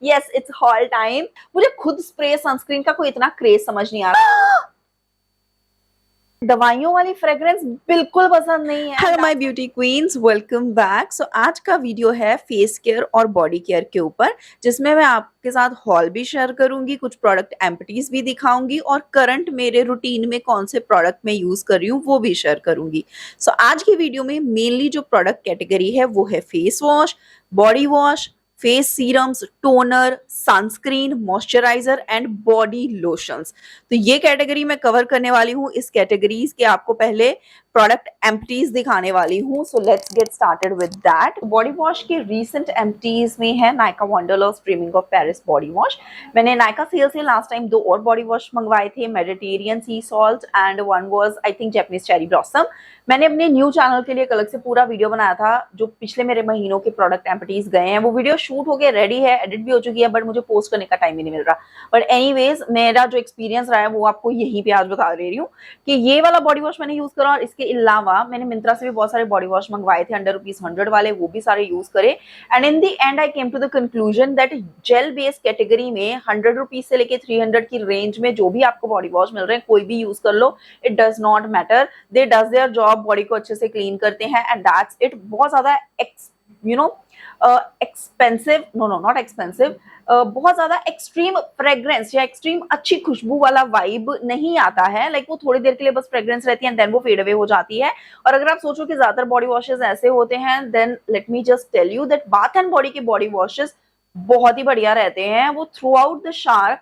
Yes it's hall time. मुझे खुद spray sunscreen का कोई इतना क्रेज समझ नहीं आ रहा। दवाइयों वाली फ्रेग्रेंस बिल्कुल पसंद नहीं है। Hello my beauty queens, welcome back. So आज का वीडियो है फेस केयर और बॉडी केयर के ऊपर, जिसमें मैं आपके साथ हॉल भी शेयर करूंगी, कुछ प्रोडक्ट एम्प्टीज भी दिखाऊंगी और करंट मेरे रूटीन में कौन से प्रोडक्ट मैं यूज कर रही हूँ वो भी शेयर करूंगी। सो आज की वीडियो में मेनली जो प्रोडक्ट कैटेगरी है वो है face wash, body wash, face serums, toner, sunscreen, moisturiser and body lotions. तो ये कैटेगरी मैं कवर करने वाली हूँ। इस कैटेगरीज के आपको पहले प्रोडक्ट एम्प्टीज दिखाने वाली हूँ। So let's get started with that. Body wash के रीसेंट एम्प्टीज में है Nykaa wanderlust dreaming of Paris body wash. मैंने नायका सेल से लास्ट टाइम 2 और बॉडी वॉश मंगवाए थे, Mediterranean C salt and one was I think Japanese cherry blossom. मैंने अपने न्यू चैनल के लिए एक अलग से पूरा वीडियो बनाया था जो पिछले मेरे महीनों के प्रोडक्ट एम्प्टीज गए हैं। वो वीडियो शूट हो गया, रेडी है, एडिट भी हो चुकी है, बट मुझे पोस्ट करने का टाइम ही नहीं मिल रहा। बट एनीवेज मेरा जो एक्सपीरियंस रहा है वो आपको यहीं पे आज बता दे रही हूँ कि ये वाला बॉडी वॉश मैंने यूज करा। और इसके अलावा मैंने मिंत्रा से भी बहुत सारे बॉडी वॉश मंगवाए थे अंडर ₹100 वाले, वो भी सारे यूज करे। And in the end I came to the conclusion that gel based category में ₹100 से लेके 300 की रेंज में जो भी आपको बॉडी वॉश मिल रहे हैं कोई भी यूज कर लो, it does not matter, they does their job, body को अच्छे से क्लीन करते हैं एंड दैट्स इट। बहुत ज्यादा एक्सपेंसिव, नॉट एक्सपेंसिव, बहुत ज्यादा एक्सट्रीम फ्रेग्रेंस या एक्सट्रीम अच्छी खुशबू वाला वाइब नहीं आता है। लाइक वो थोड़ी देर के लिए बस फ्रेग्रेंस रहती है एंड देन वो फेड अवे हो जाती है। और अगर आप सोचो कि ज्यादातर बॉडी वॉशेस ऐसे होते हैं, then let me just tell you that bath and body के बॉडी वॉशेस बहुत ही बढ़िया रहते हैं। वो थ्रू आउट द शावर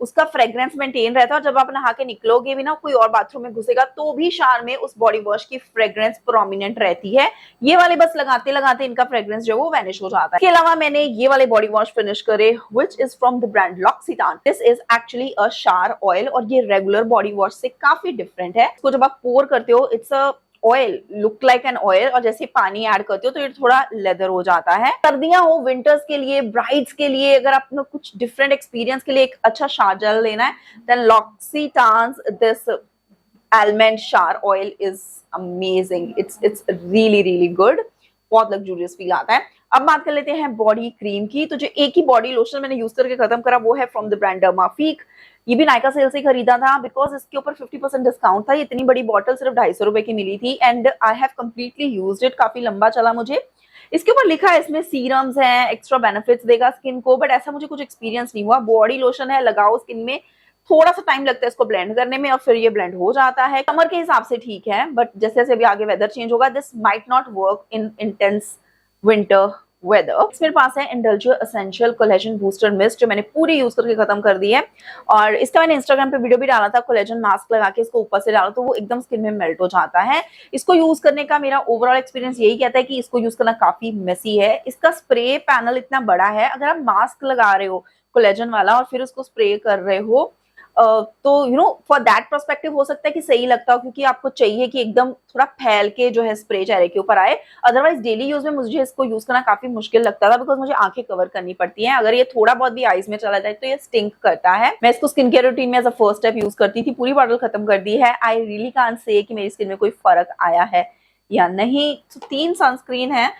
उसका फ्रेग्रेंस मेंटेन रहता है और जब आप नहा के निकलोगे भी ना, कोई और बाथरूम में घुसेगा तो भी शावर में उस बॉडी वॉश की फ्रेग्रेंस प्रोमिनेंट रहती है। ये वाले बस लगाते लगाते इनका फ्रेग्रेंस जो वो वैनिश हो जाता है। इसके अलावा मैंने ये वाले बॉडी वॉश फिनिश करे which is from the brand L'Occitane. This is actually a shower oil और ये रेगुलर बॉडी वॉश से काफी डिफरेंट है। इसको जब आप पोर करते हो it's a oil, look like an oil, और जैसे पानी ऐड करते हो तो ये थोड़ा लेदर हो जाता है। सर्दियां हो, विंटर्स के लिए, ब्राइड्स के लिए, अगर आपको कुछ डिफरेंट एक्सपीरियंस के लिए एक अच्छा शावर जेल लेना है, then L'Occitane's this almond shower oil is amazing. It's really really good, बहुत लग्जूरियस फील आता है। अब बात कर लेते हैं बॉडी क्रीम की। तो जो एक ही बॉडी लोशन मैंने यूज करके खत्म करा वो है फ्रॉम द ब्रांड डर्माफिक। ये भी नायका सेल से खरीदा था बिकॉज इसके ऊपर 50% डिस्काउंट था। इतनी बड़ी बॉटल सिर्फ ₹250 की मिली थी and I have completely used it, काफी लंबा चला मुझे। इसके ऊपर लिखा है इसमें सीरम्स हैं, एक्स्ट्रा बेनिफिट्स देगा स्किन को, बट ऐसा मुझे कुछ एक्सपीरियंस नहीं हुआ। बॉडी लोशन है, लगाओ स्किन में, थोड़ा सा टाइम लगता है इसको ब्लेंड करने में और फिर ये ब्लेंड हो जाता है। समर के हिसाब से ठीक है, बट जैसे जैसे अभी आगे वेदर चेंज होगा this might not work in intense winter weather. मेरे पास है Indulgeo essential collagen booster mist जो मैंने पूरी यूज करके खत्म कर दी है। और इसका मैंने इंस्टाग्राम पे वीडियो भी डाला था, कोलेजन मास्क लगा के इसको ऊपर से डालो तो वो एकदम स्किन में मेल्ट हो जाता है। इसको यूज करने का मेरा ओवरऑल एक्सपीरियंस यही कहता है कि इसको यूज करना काफी मेसी है। इसका स्प्रे पैनल इतना बड़ा है, अगर आप मास्क लगा रहे हो कोलेजन वाला और फिर उसको स्प्रे कर रहे हो तो फॉर दैट पर्सपेक्टिव हो सकता है कि सही लगता हो, क्योंकि आपको चाहिए कि एकदम थोड़ा फैल के जो है स्प्रे चेहरे के ऊपर आए। अदरवाइज डेली यूज में मुझे इसको यूज करना काफी मुश्किल लगता था बिकॉज मुझे आंखें कवर करनी पड़ती हैं। अगर ये थोड़ा बहुत भी आईज में चला जाए तो ये स्टिंक करता है। मैं इसको स्किन केयर रूटीन में as a first step use करती थी, पूरी बॉटल खत्म कर दी है। आई रियली कांट से कि मेरी स्किन में कोई फर्क आया है या नहीं। तो 3 सनस्क्रीन है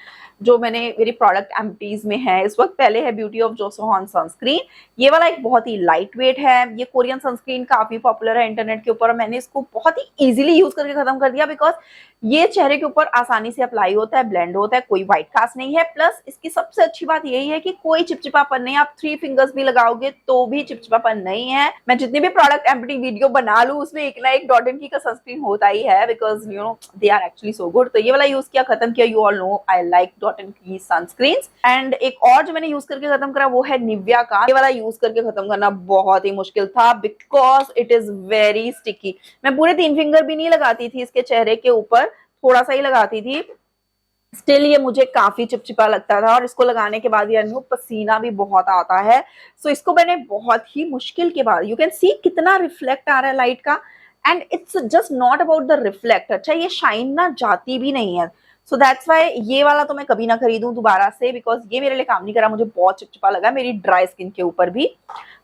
जो मैंने मेरी प्रोडक्ट एम्प्टीज में है इस वक्त। पहले है ब्यूटी ऑफ जोसोहन सनस्क्रीन। ये वाला एक बहुत ही लाइट वेट है। ये कोरियन सनस्क्रीन काफी पॉपुलर है इंटरनेट के ऊपर और मैंने इसको बहुत ही इजीली यूज करके खत्म कर दिया बिकॉज ये चेहरे के ऊपर आसानी से अप्लाई होता है, ब्लेंड होता है, कोई व्हाइट कास्ट नहीं है। प्लस इसकी सबसे अच्छी बात यही है कि कोई चिपचिपापन नहीं है। आप 3 फिंगर्स भी लगाओगे तो भी चिपचिपापन नहीं है। मैं जितने भी प्रोडक्ट एम्प्टी वीडियो बना लूं उसमें एक ना एक डॉट एंड की का सनस्क्रीन होता ही है because they are actually so good. तो ये वाला यूज किया, खत्म किया। You all know I like dot and key sunscreen. And एक और जो मैंने यूज करके खत्म करा वो है निविया का। ये वाला यूज करके खत्म करना बहुत ही मुश्किल था because it is very sticky. मैं पूरे 3 फिंगर भी नहीं लगाती थी इसके चेहरे के ऊपर, थोड़ा सा ही लगाती थी, स्टिल ये मुझे काफी चिपचिपा लगता था। और इसको लगाने के बाद यार पसीना भी बहुत आता है। सो इसको मैंने बहुत ही मुश्किल के बाद, यू कैन सी कितना रिफ्लेक्ट आ रहा है लाइट का, and it's just not about the reflect. अच्छा ये शाइन ना जाती भी नहीं है। सो दैट्स वाई ये वाला तो मैं कभी ना खरीदूं दोबारा से बिकॉज ये मेरे लिए काम नहीं करा, मुझे बहुत चिपचिपा लगा मेरी ड्राई स्किन के ऊपर भी।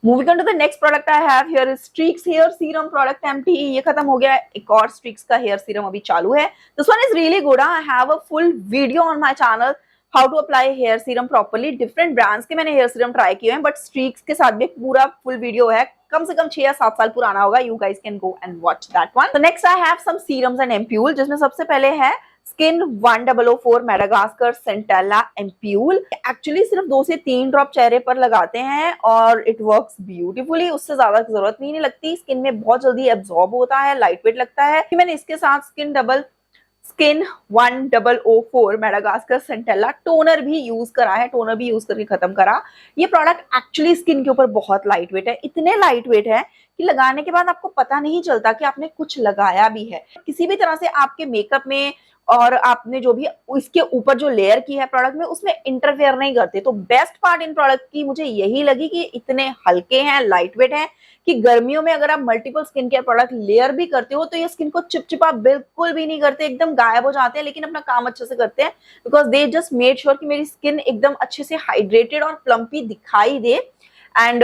Moving on to the next product I have here is Streax hair serum product empty. ये खत्म हो गया, एक और स्ट्रीक्स का हेयर सीरम अभी चालू है। This one is really good. I have a full video on my channel how to apply hair serum properly. Different brands के मैंने हेयर सीरम ट्राई किए हैं, बट स्ट्रीक्स के साथ भी पूरा फुल वीडियो है, कम से कम 6 या 7 साल पुराना होगा। You guys can go and watch that one. तो next I have some serums and ampoule, जिसमें सबसे पहले है skin 1004 Madagascar centella ampoule. Actually सिर्फ 2 से 3 ड्रॉप चेहरे पर लगाते हैं और इट वर्क्स ब्यूटीफुली, उससे ज्यादा जरूरत नहीं लगती। स्किन में बहुत जल्दी एब्जॉर्ब होता है, लाइट वेट लगता है। मैंने इसके साथ स्किन 1004 मेडागास्कर सेंटेला टोनर भी यूज करा है, टोनर भी यूज करके खत्म करा। ये प्रोडक्ट एक्चुअली स्किन के ऊपर बहुत लाइट वेट है, इतने लाइट वेट है कि लगाने के बाद आपको पता नहीं चलता कि आपने कुछ लगाया भी है। किसी भी तरह से आपके मेकअप में और आपने जो भी इसके ऊपर जो लेयर की है प्रोडक्ट में, उसमें इंटरफेयर नहीं करते। तो बेस्ट पार्ट इन प्रोडक्ट की मुझे यही लगी कि इतने हल्के हैं, लाइट वेट हैं, कि गर्मियों में अगर आप multiple skin care product layer भी करते हो तो ये स्किन को चिपचिपा बिल्कुल भी नहीं करते, एकदम गायब हो जाते हैं, लेकिन अपना काम अच्छे से करते हैं। Because they just made sure कि मेरी स्किन एकदम अच्छे से हाइड्रेटेड और प्लम्पी दिखाई दे, and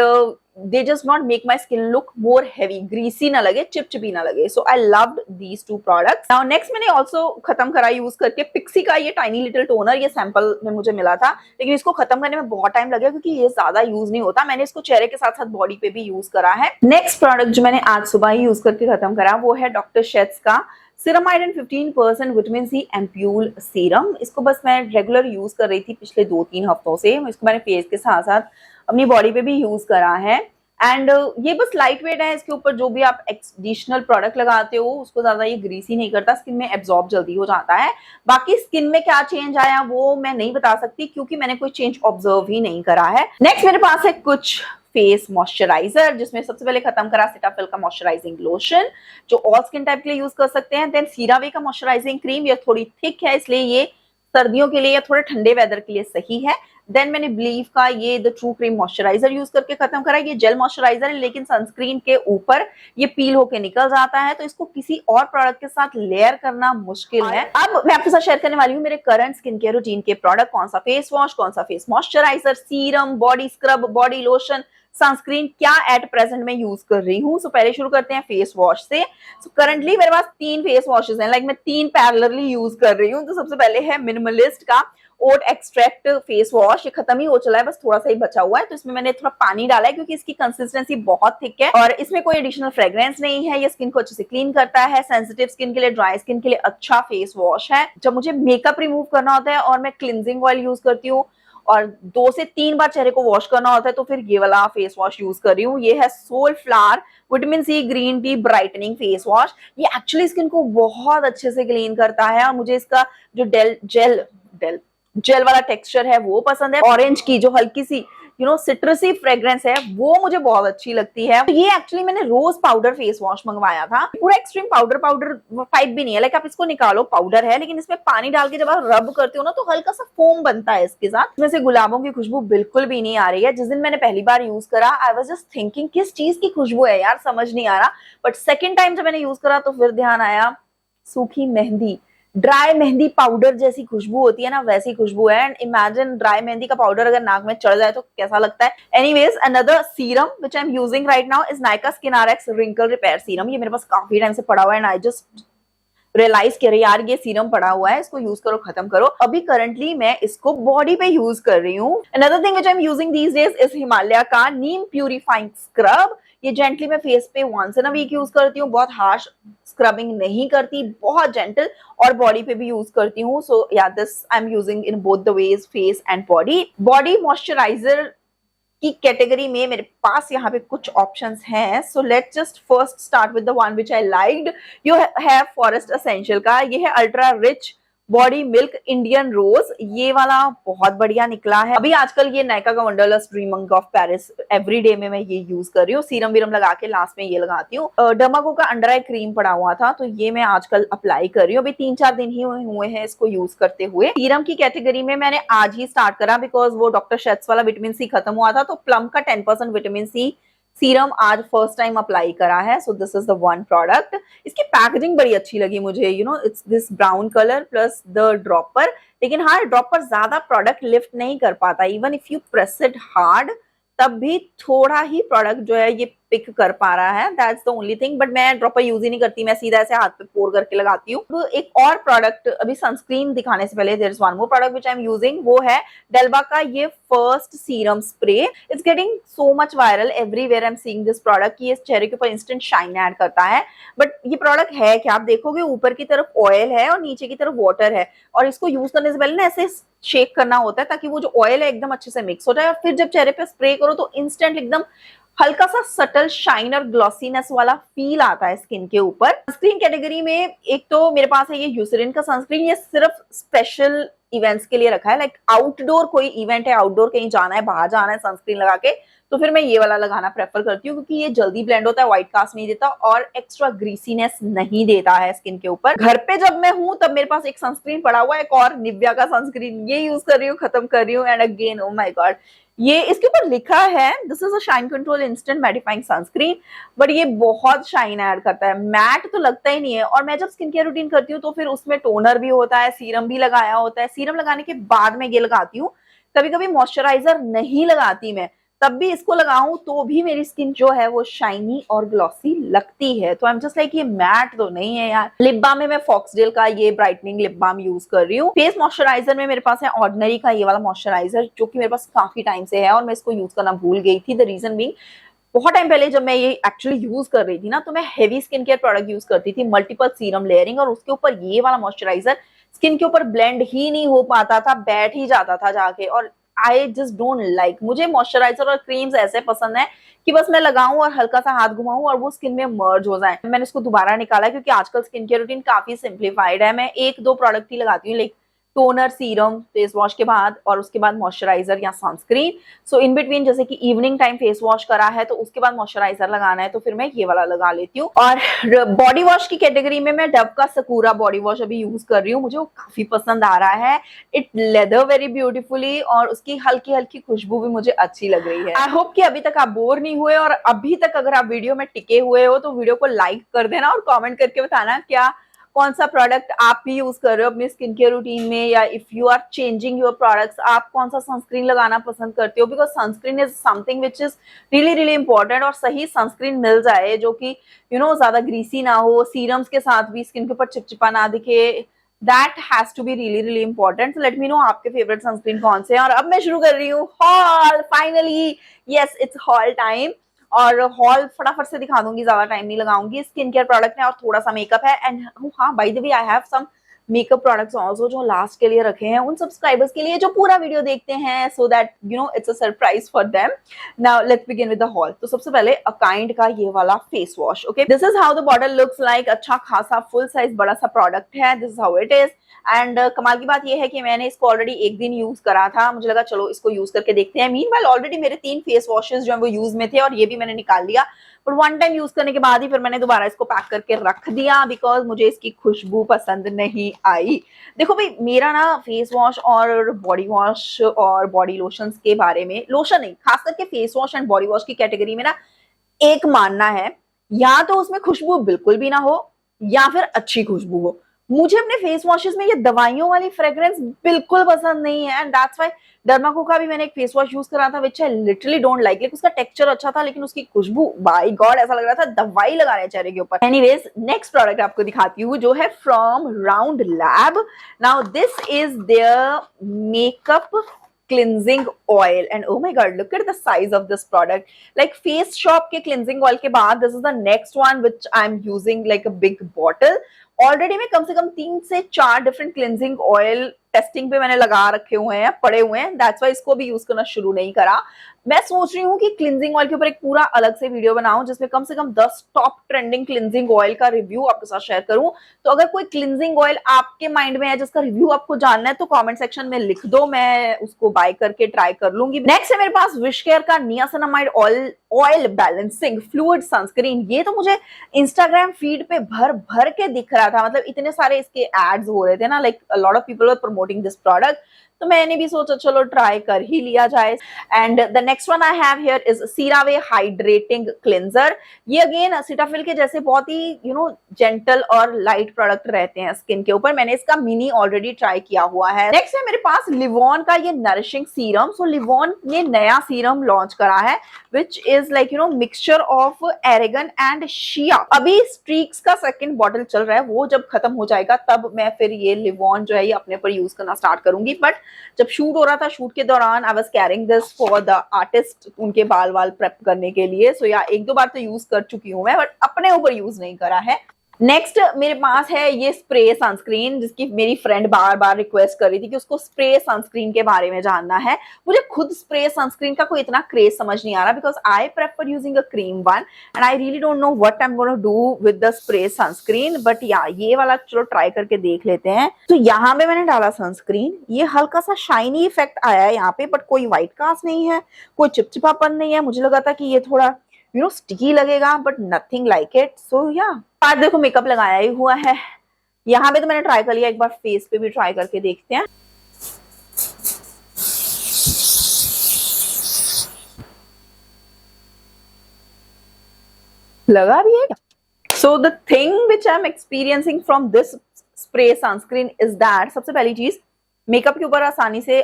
they just not make my skin look more heavy, greasy ना लगे, चिपचिपी ना लगे। So I loved these two products. Now next मैंने also खत्म करा यूज करके पिक्सी का ये टाइनी लिटिल टोनर, ये सैंपल में मुझे मिला था, लेकिन इसको खत्म करने में बहुत टाइम लगा क्योंकि ये ज्यादा यूज नहीं होता। मैंने इसको चेहरे के साथ साथ बॉडी पे भी यूज करा है। नेक्स्ट प्रोडक्ट जो मैंने आज सुबह ही यूज करके खत्म करा वो है डॉक्टर शेट्स का ceramide 15% vitamin C ampoule serum. इसको बस मैं रेगुलर यूज कर रही थी पिछले 2-3 हफ्तों से। इसको मैंने फेस के साथ साथ अपनी बॉडी पे भी यूज करा है, एंड ये बस लाइट वेट है। इसके ऊपर जो भी आप एडिशनल प्रोडक्ट लगाते हो उसको ज्यादा ये ग्रीसी नहीं करता, स्किन में एब्जॉर्ब जल्दी हो जाता है। बाकी स्किन में क्या चेंज आया वो मैं नहीं बता सकती क्योंकि मैंने कोई चेंज ऑब्जर्व ही नहीं करा है। नेक्स्ट मेरे पास है कुछ फेस मॉइस्चराइजर, जिसमें सबसे पहले खत्म करा सेटाफिल का मॉइस्चराइजिंग लोशन, जो ऑल स्किन टाइप के लिए यूज कर सकते हैं। देन सीरावे का मॉइस्चराइजिंग क्रीम, ये थोड़ी थिक है इसलिए ये सर्दियों के लिए या थोड़े ठंडे वेदर के लिए सही है। देन मैंने बिलीव का ये the true cream moisturiser use करके खत्म करा। ये जेल मॉइस्चराइजर है लेकिन सनस्क्रीन के ऊपर ये पील होके निकल जाता है, तो इसको किसी और प्रोडक्ट के साथ लेयर करना मुश्किल है। अब मैं आपके साथ शेयर करने वाली हूँ मेरे करंट स्किन केयर रूटीन के प्रोडक्ट, कौन सा फेस वॉश, कौन सा face moisturiser, serum, body scrub, body lotion, sunscreen क्या एट प्रेजेंट में यूज कर रही हूँ। सो पहले शुरू करते हैं फेस वॉश से। सो करंटली मेरे पास 3 फेस वॉशेस हैं, लाइक मैं 3 पैरेलली यूज कर रही हूँ। तो सबसे पहले है मिनिमलिस्ट का ओट एक्सट्रैक्ट फेस वॉश, ये खत्म ही हो चला है, बस थोड़ा सा ही बचा हुआ है। तो इसमें मैंने थोड़ा पानी डाला है क्योंकि इसकी कंसिस्टेंसी बहुत थिक है और इसमें कोई एडिशनल फ्रेग्रेंस नहीं है। ये स्किन को अच्छे से क्लीन करता है, सेंसिटिव स्किन के लिए, ड्राई स्किन के लिए अच्छा फेस वॉश है। जब मुझे मेकअप रिमूव करना होता है और मैं क्लिनजिंग ऑयल यूज करती हूँ और 2 से 3 बार चेहरे को वॉश करना होता है तो फिर ये वाला फेस वॉश यूज कर रही हूँ। ये है Soulflower vitamin C green tea brightening face wash. ये एक्चुअली स्किन को बहुत अच्छे से क्लीन करता है और मुझे इसका जो जेल वाला टेक्सचर है वो पसंद है। ऑरेंज की जो हल्की सी सिट्रसी फ्रेग्रेंस है वो मुझे बहुत अच्छी लगती है। तो ये एक्चुअली मैंने रोज पाउडर फेस वॉश मंगवाया था। पूरा एक्सट्रीम पाउडर टाइप भी नहीं है, लाइक आप इसको निकालो पाउडर है लेकिन इसमें पानी डाल के जब आप रब करते हो ना तो हल्का सा फोम बनता है इसके साथ। इसमें से गुलाबों की खुशबू बिल्कुल भी नहीं आ रही है। जिस दिन मैंने पहली बार यूज करा आई वाज जस्ट थिंकिंग किस चीज की खुशबू है यार, समझ नहीं आ रहा। बट सेकेंड टाइम जब मैंने यूज करा तो फिर ध्यान आया, सूखी मेहंदी, ड्राई मेहंदी पाउडर जैसी खुशबू होती है ना, वैसी खुशबू है। एंड इमेजिन ड्राई मेहंदी का पाउडर अगर नाक में चढ़ जाए तो कैसा लगता है। Anyways another serum which I am using right now is Nykaa skin RX wrinkle repair serum. ये मेरे पास काफी टाइम से पड़ा हुआ है एंड आई जस्ट रियलाइज कर रही यार ये सीरम पड़ा हुआ है, इसको यूज करो, खत्म करो। अभी करंटली मैं इसको बॉडी पे यूज कर रही हूँ। Another thing which I am using these days is Himalaya का नीम प्यूरिफाइंग स्क्रब। ये जेंटली मैं फेस पे once in a week use करती हूँ, बहुत हार्श स्क्रबिंग नहीं करती, बहुत जेंटल, और बॉडी पे भी यूज करती हूँ। सो या this I am using in both the ways, face and body. Body moisturiser की कैटेगरी में मेरे पास यहाँ पे कुछ ऑप्शंस हैं। So let's just first start with the one which I liked. You have forest essential का, ये है ultra rich body milk Indian rose. ये वाला बहुत बढ़िया निकला है। अभी आजकल ये नायका का wanderlust dreaming of Paris everyday में मैं ये यूज कर रही हूँ। सीरम वीरम लगा के लास्ट में ये लगाती हूँ। डर्माको का अंडर आई क्रीम पड़ा हुआ था तो ये मैं आजकल अप्लाई कर रही हूँ। अभी 3-4 दिन ही हुए हैं इसको यूज करते हुए। सीरम की कैटेगरी में मैंने आज ही स्टार्ट करा बिकॉज वो डॉक्टर शेट्स वाला विटामिन सी खत्म हुआ था, तो प्लम का 10% विटामिन सी सीरम आज फर्स्ट टाइम अप्लाई करा है। So this is the one product. इसकी पैकेजिंग बड़ी अच्छी लगी मुझे, it's this brown colour plus the dropper. लेकिन हाँ, ड्रॉपर ज्यादा प्रोडक्ट लिफ्ट नहीं कर पाता, even if you press it hard तब भी थोड़ा ही प्रोडक्ट जो है ये पिक कर पा रहा है, that's the only thing. But मैं ड्रॉपर यूज ही नहीं करती, मैं सीधा ऐसे हाथ पे पोर करके लगाती हूँ। तो एक और प्रोडक्ट अभी सनस्क्रीन दिखाने से पहले, there is one more product which I am using, वो है डेल्बा का ये first serum spray. It's getting so much viral everywhere, I am seeing this product कि ये चेहरे के ऊपर इंस्टेंट शाइन ऐड करता है। बट ये प्रोडक्ट है क्या, आप देखोगे ऊपर की तरफ ऑयल है और नीचे की तरफ वाटर है, और इसको यूज करने से पहले ना ऐसे शेक करना होता है ताकि वो जो ऑयल है एकदम अच्छे से मिक्स हो जाए, और फिर जब चेहरे पे स्प्रे करो तो इंस्टेंट एकदम हल्का सा सटल शाइन और ग्लॉसीनेस वाला फील आता है स्किन के ऊपर। सनस्क्रीन कैटेगरी में एक तो मेरे पास है ये यूसेरिन का सनस्क्रीन, ये सिर्फ स्पेशल इवेंट्स के लिए रखा है, लाइक आउटडोर कोई इवेंट है, आउटडोर कहीं जाना है, बाहर जाना है सनस्क्रीन लगा के, तो फिर मैं ये वाला लगाना प्रेफर करती हूँ क्योंकि ये जल्दी ब्लेंड होता है, व्हाइट कास्ट नहीं देता और एक्स्ट्रा ग्रीसीनेस नहीं देता है स्किन के ऊपर। घर पे जब मैं हूँ तब मेरे पास एक सनस्क्रीन पड़ा हुआ है, एक और निव्या का सनस्क्रीन, ये यूज कर रही हूँ, खत्म कर रही हूँ। And again oh my God, ये इसके ऊपर लिखा है this is a shine control instant mattifying sunscreen, but ये बहुत शाइन ऐड करता है, मैट तो लगता ही नहीं है। और मैं जब स्किन केयर रूटीन करती हूँ तो फिर उसमें टोनर भी होता है, सीरम भी लगाया होता है, सीरम लगाने के बाद मैं ये लगाती हूँ, कभी कभी मॉइस्चराइजर नहीं लगाती मैं, तब भी इसको लगाऊं तो भी मेरी स्किन जो है वो शाइनी और ग्लॉसी लगती है। तो आई एम जस्ट लाइक ये मैट तो नहीं है यार। लिप बाम में मैं फॉक्सडेल का ये ब्राइटनिंग लिप बाम यूज कर रही हूँ। फेस मॉइस्चराइजर में मेरे पास है ऑर्डिनरी का ये वाला मॉइस्चराइजर, जो कि मेरे पास काफी टाइम से है और मैं इसको यूज करना भूल गई थी। द रीजन बीइंग, बहुत टाइम पहले जब मैं ये एक्चुअली यूज कर रही थी ना, तो मैं heavy skin care product use करती थी, मल्टीपल सीरम लेयरिंग, और उसके ऊपर ये वाला मॉइस्चराइजर स्किन के ऊपर ब्लेंड ही नहीं हो पाता था, बैठ ही जाता था जाके। और आई जस्ट डोंट लाइक, मुझे मॉइस्चराइजर और क्रीम्स ऐसे पसंद है कि बस मैं लगाऊं और हल्का सा हाथ घुमाऊं और वो स्किन में मर्ज हो जाए। मैंने इसको दोबारा निकाला क्योंकि आजकल स्किन केयर रूटीन काफी सिंप्लीफाइड है। मैं एक दो प्रोडक्ट ही लगाती हूँ, like toner, serum face wash के बाद, और उसके बाद मॉइस्चराइजर या सनस्क्रीन। सो इन बिटवीन, जैसे कि इवनिंग टाइम फेस वॉश करा है तो उसके बाद मॉइस्चराइजर लगाना है, तो फिर मैं ये वाला लगा लेती हूँ। और बॉडी वॉश की कैटेगरी में मैं डव का सकूरा बॉडी वॉश अभी यूज कर रही हूँ, मुझे वो काफी पसंद आ रहा है। इट लेदर वेरी ब्यूटीफुली और उसकी हल्की हल्की खुशबू भी मुझे अच्छी लग रही है। आई होप कि अभी तक आप बोर नहीं हुए, और अभी तक अगर आप वीडियो में टिके हुए हो तो वीडियो को लाइक कर देना और कॉमेंट करके बताना क्या कौन सा प्रोडक्ट आप भी यूज कर रहे हो अपने स्किन केयर रूटीन में, या if you are changing your products, आप कौन सा सनस्क्रीन लगाना पसंद करते हो। Because sunscreen is something which is really really important, और सही सनस्क्रीन मिल जाए जो कि ज्यादा ग्रीसी ना हो, सीरम्स के साथ भी स्किन के ऊपर चिपचिपा ना दिखे, that has to be really really important. Let me know आपके फेवरेट सनस्क्रीन कौन से हैं। और अब मैं शुरू कर रही हूँ hall, finally yes it's hall time. और हॉल फटाफट से दिखा दूंगी, ज्यादा टाइम नहीं लगाऊंगी। स्किन केयर प्रोडक्ट है और थोड़ा सा मेकअप है। एंड हाँ, by the way I have some makeup products also जो लास्ट के लिए रखे हैं उन सब्सक्राइबर्स के लिए जो पूरा वीडियो देखते हैं, so that it's a surprise for them. Now let's begin with the hall. तो सबसे पहले अकाइंड का ये वाला face wash. Okay, this is how the bottle looks like. अच्छा खासा फुल साइज बड़ा सा प्रोडक्ट है, this is how it is. And कमाल की बात ये है कि मैंने इसको ऑलरेडी एक दिन यूज करा था, मुझे लगा चलो इसको यूज करके देखते हैं। मीनवाइल ऑलरेडी मेरे 3 फेस वॉशेस जो है वो यूज में थे और ये भी मैंने निकाल लिया, बट वन टाइम यूज करने के बाद ही फिर मैंने दोबारा इसको पैक करके रख दिया बिकॉज मुझे इसकी खुशबू पसंद नहीं आई। देखो भाई, मेरा ना फेस वॉश और बॉडी वॉश और बॉडी लोशंस के बारे में, लोशन नहीं, खास करके face wash and body wash की कैटेगरी में ना एक मानना है, या तो उसमें खुशबू बिल्कुल भी ना हो या फिर अच्छी खुशबू हो। मुझे अपने फेस वॉशेस में ये दवाइयों वाली फ्रेग्रेंस बिल्कुल पसंद नहीं है, एंड दैट्स व्हाई डर्माको का भी मैंने एक फेस वॉश यूज करा था विच आई लिटरली डोंट लाइक। लेकिन उसका टेक्सचर अच्छा था लेकिन उसकी खुशबू बाय गॉड ऐसा लग रहा था दवाई लगा रहे हैं चेहरे के ऊपर। एनीवेज, नेक्स्ट प्रोडक्ट आपको दिखाती हूँ जो है from round lab. Now this is their makeup cleansing oil, and oh my god, look at the size of this product. Like face shop के cleansing oil के बाद this is the next one which I'm using like a big bottle. Already मैं कम से कम 3 से 4 different cleansing oil testing पे मैंने लगा रखे हुए हैं, पड़े हुए हैं, दैट्स व्हाई इसको भी यूज करना शुरू नहीं करा। मैं सोच रही हूँ कि क्लिनजिंग ऑयल के ऊपर एक पूरा अलग से वीडियो बनाऊं जिसमें कम से कम 10 टॉप ट्रेंडिंग क्लिनजिंग ऑयल का रिव्यू आपके साथ शेयर करूं। तो अगर कोई क्लिनजिंग ऑयल आपके माइंड में है जिसका रिव्यू आपको जानना है तो कमेंट सेक्शन में लिख दो, मैं उसको बाय करके ट्राई कर लूंगी। नेक्स्ट है मेरे पास विश केयर का niacinamide oil balancing fluid sunscreen. ये तो मुझे इंस्टाग्राम फीड पे भर भर के दिख रहा था, मतलब इतने सारे इसके एड्स हो रहे थे ना, like a lot of people were promoting this product. तो मैंने भी सोचा चलो ट्राई कर ही लिया जाए। And the next one I have here is CeraVe hydrating cleanser. ये अगेन सीटाफिल के जैसे बहुत ही जेंटल और लाइट प्रोडक्ट रहते हैं स्किन के ऊपर। मैंने इसका मिनी ऑलरेडी ट्राई किया हुआ है। नेक्स्ट है मेरे पास लिवॉन का ये नरिशिंग सीरम। सो लिवॉन ने नया सीरम लॉन्च करा है which is like mixture of argan and shea. अभी स्ट्रीक्स का सेकंड बॉटल चल रहा है, वो जब खत्म हो जाएगा तब मैं फिर ये लिवॉन जो है ये अपने पर यूज करना स्टार्ट करूंगी। बट जब शूट हो रहा था, शूट के दौरान I was carrying this for the artist, उनके बाल वाल प्रेप करने के लिए। सो या एक दो बार तो यूज कर चुकी हूं मैं, बट अपने ऊपर यूज नहीं करा है। नेक्स्ट मेरे पास है ये स्प्रे सनस्क्रीन, जिसकी मेरी फ्रेंड बार बार रिक्वेस्ट कर रही थी कि उसको स्प्रे सनस्क्रीन के बारे में जानना है। मुझे खुद स्प्रे सनस्क्रीन का कोई इतना क्रेज समझ नहीं आ रहा, because I prefer using a cream one and I really don't know what I am gonna do with the spray sunscreen. But या ये वाला चलो ट्राई करके देख लेते हैं। तो यहाँ पे मैंने डाला सनस्क्रीन, ये हल्का सा शाइनी इफेक्ट आया है यहाँ पे, बट कोई व्हाइट कास्ट नहीं है, कोई चिपचिपापन नहीं है। मुझे लगा था कि ये थोड़ा स्टिकी लगेगा, बट नथिंग लाइक इट। सो या पार्ट देखो मेकअप लगाया ही हुआ है। यहाँ पे तो मैंने ट्राई कर लिया, एक बार फेस पे भी ट्राई करके देखते हैं। लगा भी है क्या? So the thing which I am experiencing from this spray sunscreen is that, सबसे पहली चीज मेकअप के ऊपर आसानी से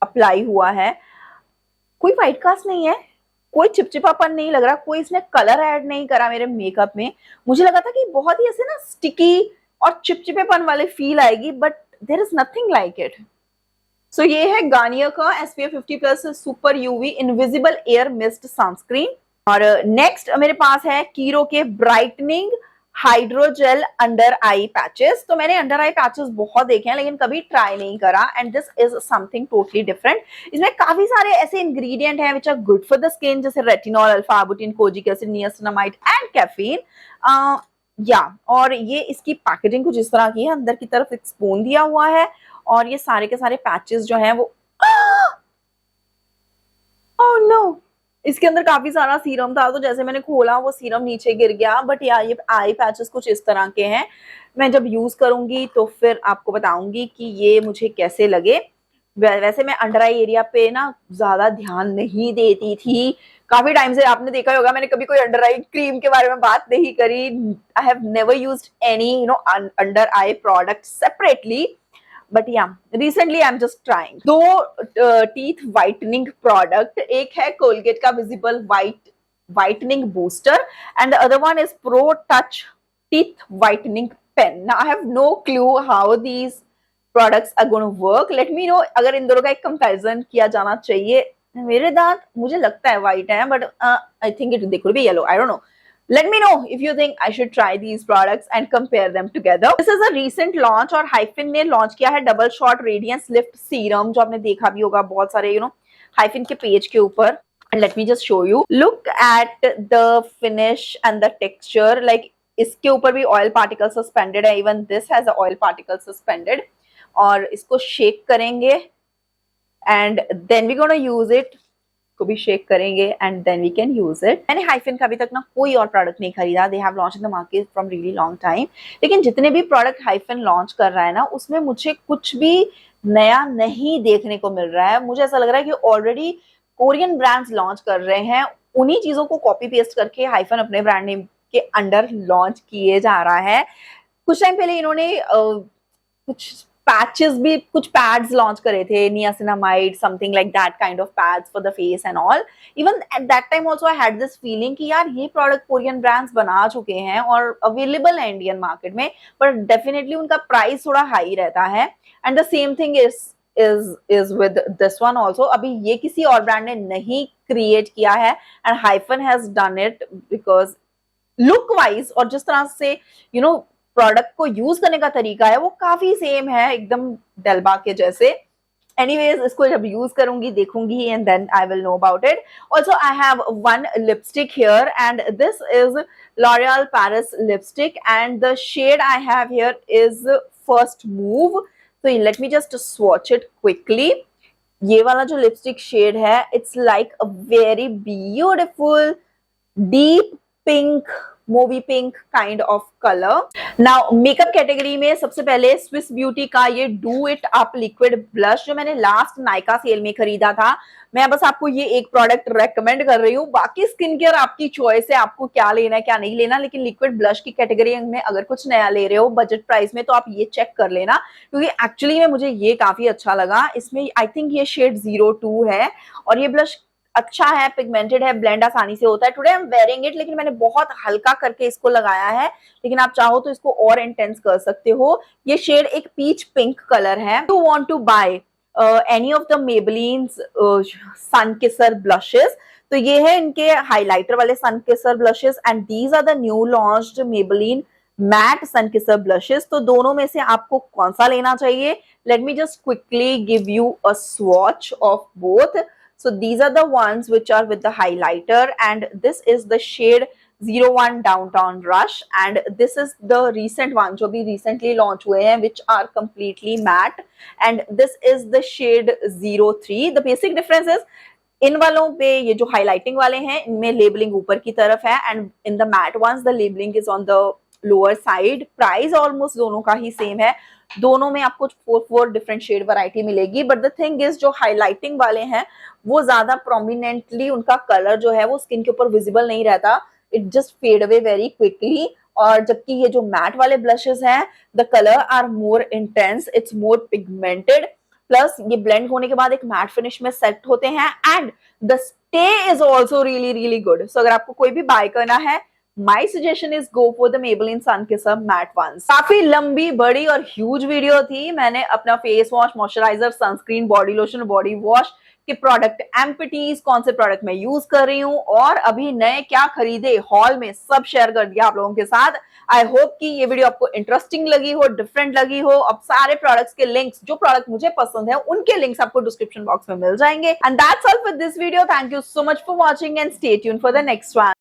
अप्लाई हुआ है, कोई व्हाइट कास्ट नहीं है, कोई चिपचिपापन नहीं लग रहा, कोई इसने कलर ऐड नहीं करा मेरे मेकअप में। मुझे लगा था कि बहुत ही ऐसे ना स्टिकी और चिपचिपेपन वाले फील आएगी, but there is nothing like it. So ये है गार्नियर का SPF 50+ super UV invisible air mist sunscreen. और नेक्स्ट मेरे पास है कीरो के brightening hydrogel under eye patches. तो मैंने अंडर आई पैचेस बहुत देखे हैं लेकिन कभी ट्राई नहीं करा, and this is something totally different. इसमें काफी सारे ऐसे इंग्रेडिएंट हैं which are good for the skin, जैसे retinol, alpha arbutin, kojic acid, niacinamide and caffeine. और ये इसकी पैकेजिंग कुछ इस तरह की है, अंदर की तरफ एक स्पून दिया हुआ है और ये सारे के सारे पैचेस जो हैं वो ओह नो, इसके अंदर काफी सारा सीरम था, तो जैसे मैंने खोला वो सीरम नीचे गिर गया। बट यार ये आई पैचेस कुछ इस तरह के हैं, मैं जब यूज करूंगी तो फिर आपको बताऊंगी कि ये मुझे कैसे लगे। वैसे मैं अंडर आई एरिया पे ना ज्यादा ध्यान नहीं देती थी, काफी टाइम से आपने देखा होगा मैंने कभी कोई अंडर आई क्रीम के बारे में बात नहीं करी। I have never used any under eye product separately, but या recently I am just trying दो टीथ व्हाइटनिंग प्रोडक्ट। एक है कोलगेट का visible whitening booster and the other one is pro touch teeth whitening pen. Now I have no clue how these products are gonna work, let me know अगर इन दोनों का एक comparison किया जाना चाहिए। मेरे दांत मुझे लगता है व्हाइट है, but I think it they could be yellow, I don't know. Let me know if you think I should try these products and compare them together. This is a recent launch और Hyphen ने launch किया है double shot radiance lift serum, जो आपने देखा भी होगा बहुत सारे Hyphen के पेज के ऊपर। And let me just show you. Look at the finish and the texture. Like इसके ऊपर भी oil particle suspended है, even this has a oil particle suspended. और इसको शेक करेंगे and then we're gonna use it. को भी shake करेंगे and then we can use it. मैंने हाइफिन का अभी तक ना कोई और प्रोडक्ट नहीं खरीदा, they have launch in the market from really long time, लेकिन जितने भी प्रोडक्ट हाइफिन लॉन्च कर रहा है ना उसमें मुझे कुछ भी नया नहीं देखने को मिल रहा है। मुझे ऐसा लग रहा है कि ऑलरेडी कोरियन ब्रांड्स लॉन्च कर रहे हैं, उन्हीं चीजों को कॉपी पेस्ट करके हाइफिन अपने ब्रांड नेम के अंडर लॉन्च किए जा रहा है। कुछ टाइम पहले इन्होंने कुछ पैचेस भी, कुछ पैड्स लॉन्च करे थे, niacinamide something like that kind of pads for the face and all. Even at that time also I had this feeling कि यार ये प्रोडक्ट कोरियन ब्रांड्स बना चुके हैं और अवेलेबल है इंडियन मार्केट में, पर डेफिनेटली उनका प्राइस थोड़ा हाई रहता है। And the same thing is with this one also. अभी ये किसी और ब्रांड ने नहीं क्रिएट किया है and hyphen has done it, because look wise और जिस तरह से प्रोडक्ट को यूज करने का तरीका है वो काफी सेम है, एकदम डेल्बा के जैसे। एनीवेज इसको जब यूज करूंगी देखूंगी and then I will know about it. Also I have one lipstick here and this is L'Oreal Paris lipstick and the shade I have here is first move. तो let me just swatch it quickly. ये वाला जो lipstick shade है it's like a very beautiful deep pink mauvey pink kind of colour. Now makeup category में सबसे पहले Swiss beauty का ये do it up liquid blush जो मैंने लास्ट नायका सेल में खरीदा था। मैं बस आपको ये एक प्रोडक्ट रेकमेंड कर रही हूँ, बाकी स्किन केयर आपकी चॉइस है, आपको क्या लेना है क्या नहीं लेना, लेकिन लिक्विड ब्लश की कैटेगरी में अगर कुछ नया ले रहे हो बजट प्राइस में तो आप ये चेक कर लेना, क्योंकि एक्चुअली में मुझे ये काफी अच्छा लगा। इसमें आई थिंक ये शेड 02 है और ये ब्लश अच्छा है, पिगमेंटेड है, ब्लेंड आसानी से होता है। Today I am wearing it, लेकिन मैंने बहुत हल्का करके इसको लगाया है, लेकिन आप चाहो तो इसको और इंटेंस कर सकते हो। ये शेड एक पीच पिंक कलर है। You want to buy any of the Maybelline's sun kisser blushes, तो ये है इनके हाइलाइटर वाले sun kisser blushes and these are the new launched Maybelline matte sun kisser blushes. तो दोनों में से आपको कौन सा लेना चाहिए? Let me just quickly give you a swatch of both. So these are the ones which are with the highlighter and this is the shade 01 Downtown Rush and this is the recent one जो भी recently launch हुए हैं which are completely matte and this is the shade 03. The basic difference is इन वालों पे ये जो highlighting वाले हैं इनमें लेबलिंग ऊपर की तरफ है and in the matte ones the labelling is on the lower side. Price almost दोनों का ही सेम है, दोनों में आपको 4 डिफरेंट शेड वैरायटी मिलेगी। बट द थिंग इज जो हाईलाइटिंग वाले हैं वो ज्यादा प्रोमिनेंटली उनका कलर जो है वो स्किन के ऊपर विजिबल नहीं रहता, it just fade away very quickly. और जबकि ये जो मैट वाले ब्लशेस हैं the colour are more intense, it's more pigmented, plus ये ब्लेंड होने के बाद एक मैट फिनिश में सेट होते हैं and the stay is also really really good. So अगर आपको कोई भी बाय करना है My suggestion is go for the Maybelline Sun Kisser matte ones। काफी लंबी बड़ी और ह्यूज वीडियो थी। मैंने अपना face wash, moisturiser, sunscreen, body lotion, body wash के प्रोडक्ट एम्पिटीज, कौन से प्रोडक्ट मैं यूज कर रही हूँ और अभी नए क्या खरीदे हॉल में, सब शेयर कर दिया आप लोगों के साथ। आई होप कि ये वीडियो आपको इंटरेस्टिंग लगी हो, डिफरेंट लगी हो। अब सारे प्रोडक्ट्स के लिंक्स, जो प्रोडक्ट मुझे पसंद है उनके लिंक्स आपको डिस्क्रिप्शन बॉक्स में मिल जाएंगे। And that's all for this video. Thank you so much for watching and stay tuned for the next one.